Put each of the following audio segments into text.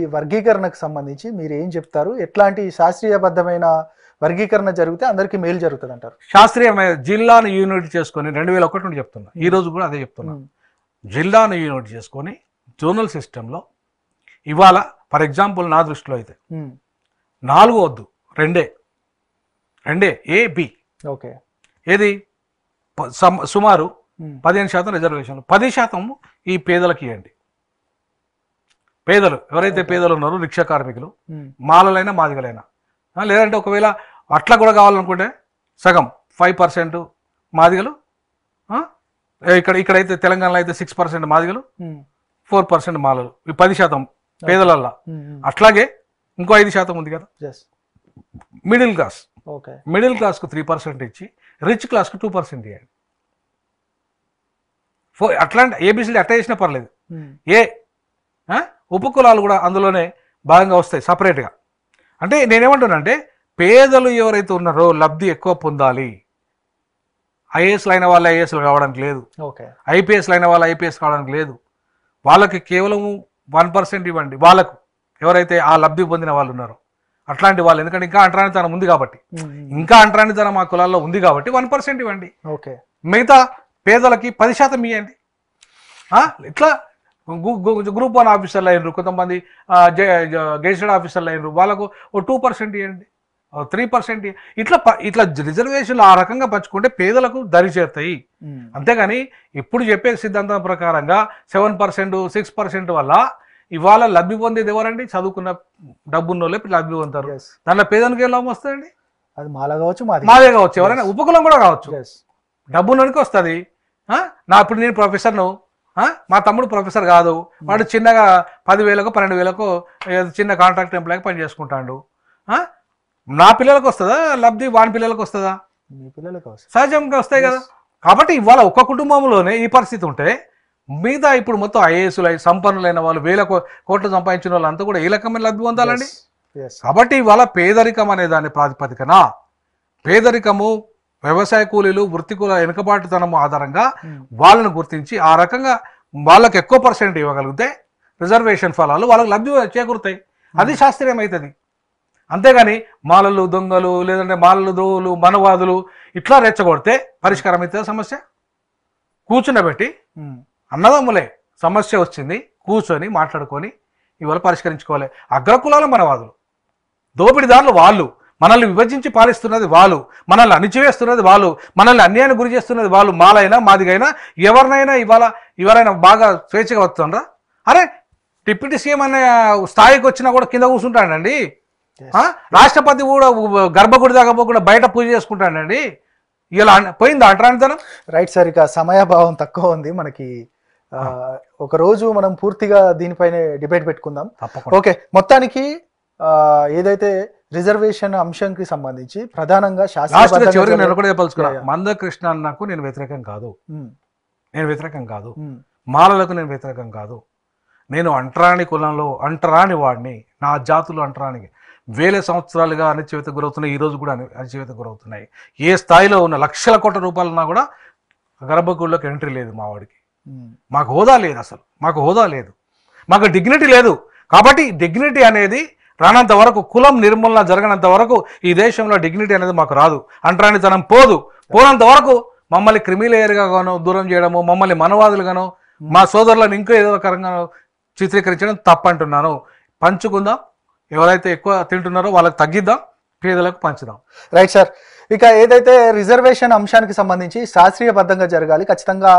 ఈ వర్గీకరణకు సంబంధించి మీరు ఏం చెప్తారు? ఎట్లాంటి శాస్త్రీయబద్ధమైన వర్గీకరణ జరిగితే అందరికీ మేలు జరుగుతుంది అంటారు? శాస్త్రీయమైన జిల్లాను యూనిట్ చేసుకొని 2001 నుండి చెప్తున్నా, ఈ రోజు కూడా అదే చెప్తున్నా. జిల్లాను యూనిట్ చేసుకొని జోనల్ సిస్టంలో ఇవాళ ఫర్ ఎగ్జాంపుల్ నా దృష్టిలో అయితే 4 వద్దు, 2 ఏ బి. ఓకే, ఏది సుమారు 15% రిజర్వేషన్లు, 10% ఈ పేదలకు ఇవ్వండి. పేదలు ఎవరైతే పేదలు ఉన్నారో, రిక్షా కార్మికులు, మాలలైనా మాదిగలైనా, లేదంటే ఒకవేళ అట్లా కూడా కావాలనుకుంటే సగం 5% మాదిగలు, ఇక్కడైతే తెలంగాణలో అయితే 6% మాదిగలు, 4% మాలలు, ఈ 10% పేదలల్లా. అట్లాగే ఇంకో 5% ఉంది కదా మిడిల్ క్లాస్. మిడిల్ క్లాస్కు 3% ఇచ్చి రిచ్ క్లాస్కు 2% ఇవ్వండి. అట్లాంటి ఏబిసిడి అట్లా చేసినా పర్లేదు. ఉపకులాలు కూడా అందులోనే భాగంగా వస్తాయి సపరేట్గా. అంటే నేనేమంటున్నానంటే పేదలు ఎవరైతే ఉన్నారో లబ్ధి ఎక్కువ పొందాలి. ఐఏఎస్లు అయిన వాళ్ళు ఐఏఎస్లు కావడానికి లేదు, ఐపీఎస్లు అయిన వాళ్ళు ఐపీఎస్ కావడానికి లేదు. వాళ్ళకి కేవలం 1% ఇవ్వండి. వాళ్ళకు ఎవరైతే ఆ లబ్ధి పొందిన వాళ్ళు ఉన్నారో అట్లాంటి వాళ్ళు, ఎందుకంటే ఇంకా అంటరానితనం ఉంది కాబట్టి, ఇంకా అంటరానితనం ఆ కులాల్లో ఉంది కాబట్టి 1% ఇవ్వండి. మిగతా పేదలకి 10% ఇవ్వండి. ఇట్లా గ్రూప్ 1 ఆఫీసర్లు అయినరు, కొంతమంది గెజిటెడ్ ఆఫీసర్లు అయినరు, వాళ్ళకు 2% ఇవ్వండి, 3%. ఇట్లా రిజర్వేషన్లు ఆ రకంగా పంచుకుంటే పేదలకు దరి చేరుతాయి. అంతేగాని ఇప్పుడు చెప్పే సిద్ధాంతం ప్రకారంగా 7%, 6% వల్ల ఇవాళ లబ్ధి పొందేది ఎవరండి? చదువుకున్న డబ్బున్నోళ్ళే లబ్ధి పొందుతారు. దాంట్లో పేదనికి ఏం లాభం వస్తుందండి? అది మాలా కావచ్చు, మాదే కావచ్చు, ఎవరైనా ఉపకులం కూడా కావచ్చు, డబ్బున్నోనికి వస్తుంది. ఇప్పుడు నేను ప్రొఫెసర్ను, మా తమ్ముడు ప్రొఫెసర్ కాదు, వాడు చిన్నగా 10,000కో 12,000కో చిన్న కాంట్రాక్ట్ ఎంప్లాయ్కి పని చేసుకుంటాడు. నా పిల్లలకు వస్తుందా లబ్ధి? వాని పిల్లలకు వస్తుందా? మీ పిల్లలకు సహజంగా వస్తాయి కదా. కాబట్టి ఇవాళ ఒక్క కుటుంబంలోనే ఈ పరిస్థితి ఉంటే మిగతా ఇప్పుడు మొత్తం ఐఏఎస్లు సంపన్నులైన వాళ్ళు, 1000 కోట్లు సంపాదించిన వాళ్ళంతా కూడా ఏ రకమైన లబ్ధి పొందాలండి. కాబట్టి ఇవాళ పేదరికం అనే దాని ప్రాతిపదికన, పేదరికము, వ్యవసాయ కూలీలు, వృత్తికుల వెనుకబాటుతనము ఆధారంగా వాళ్ళని గుర్తించి ఆ రకంగా వాళ్ళకి ఎక్కువ % ఇవ్వగలిగితే రిజర్వేషన్ ఫలాలు వాళ్ళకి లబ్ధి చేకూరుతాయి. అది శాస్త్రీయమవుతుంది. అంతేగాని మాలలు దొంగలు, లేదంటే మాలలు ద్రోవులు, మనవాదులు ఇట్లా రెచ్చగొడితే పరిష్కారం అవుతుంది సమస్య. కూర్చుండబెట్టి అన్నదమ్ములే సమస్య వచ్చింది, కూర్చొని మాట్లాడుకొని ఇవాళ పరిష్కరించుకోవాలి. అగ్రకులాల మనవాదులు, దోపిడిదారులు వాళ్ళు, మనల్ని విభజించి పాలిస్తున్నది వాళ్ళు, మనల్ని అణిచివేస్తున్నది వాళ్ళు, మనల్ని అన్యాయాన్ని గురి చేస్తున్నది వాళ్ళు. మాలైనా మాదిగైనా ఎవరినైనా ఎవరైనా బాగా స్వేచ్ఛగా వస్తుండ్రా? అరే డిప్యూటీ సీఎం అనే స్థాయికి వచ్చినా కూడా కింద కూర్చుంటాడండి. రాష్ట్రపతి కూడా గర్భగుడి దాకా పోకుండా బయట పూజ చేసుకుంటాడండి. ఇలా పోయిందా అంటరానితనం? రైట్ సార్, ఇక సమయాభావం తక్కువ ఉంది మనకి. ఒక రోజు మనం పూర్తిగా దీనిపైనే డిబేట్ పెట్టుకుందాం. ఓకే, మొత్తానికి ఏదైతే రిజర్వేషన్ అంశానికి సంబంధించి ప్రధానంగా మందకృష్ణ అన్నకు నేను వ్యతిరేకం కాదు, మాలలకు నేను వ్యతిరేకం కాదు. నేను అంటరాని కులంలో అంటరాని వాడిని, నా జాతులు అంటరాని 1000 సంవత్సరాలుగా అణచివేత గురవుతున్నాయి, ఈరోజు కూడా అణచివేత గురవుతున్నాయి. ఏ స్థాయిలో ఉన్న లక్షల కోట్ల రూపాయలున్నా కూడా గర్భగుడిలోకి ఎంట్రీ లేదు మా వాడికి. మాకు హోదా లేదు, అసలు మాకు హోదా లేదు, మాకు డిగ్నిటీ లేదు. కాబట్టి డిగ్నిటీ అనేది రానంత వరకు, కులం నిర్మూలన జరగనంత వరకు ఈ దేశంలో డిగ్నిటీ అనేది మాకు రాదు. అంటరానితనం పోనంత వరకు మమ్మల్ని క్రిమిలేయర్గానో దూరం చేయడము, మమ్మల్ని మనవాదులుగానో, మా సోదరులను ఇంకో ఏదో రకంగా చిత్రీకరించడం తప్పంటున్నాను. పంచుకుందాం, ఎవరైతే ఎక్కువ తింటున్నారో వాళ్ళకి తగ్గిద్దాం, పేదలకు పంచుదాం. రైట్ సార్, ఇక ఏదైతే రిజర్వేషన్ అంశానికి సంబంధించి శాస్త్రీయబద్ధంగా జరగాలి. ఖచ్చితంగా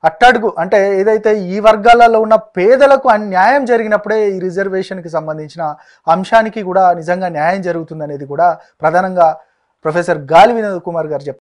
అట్టడుగు అంటే ఏదైతే ఈ వర్గాలలో ఉన్న పేదలకు న్యాయం జరిగినప్పుడే ఈ రిజర్వేషన్కి సంబంధించిన అంశానికి కూడా నిజంగా న్యాయం జరుగుతుంది అనేది కూడా ప్రధానంగా ప్రొఫెసర్ గాలి వినోద్ కుమార్ గారు చెప్పారు.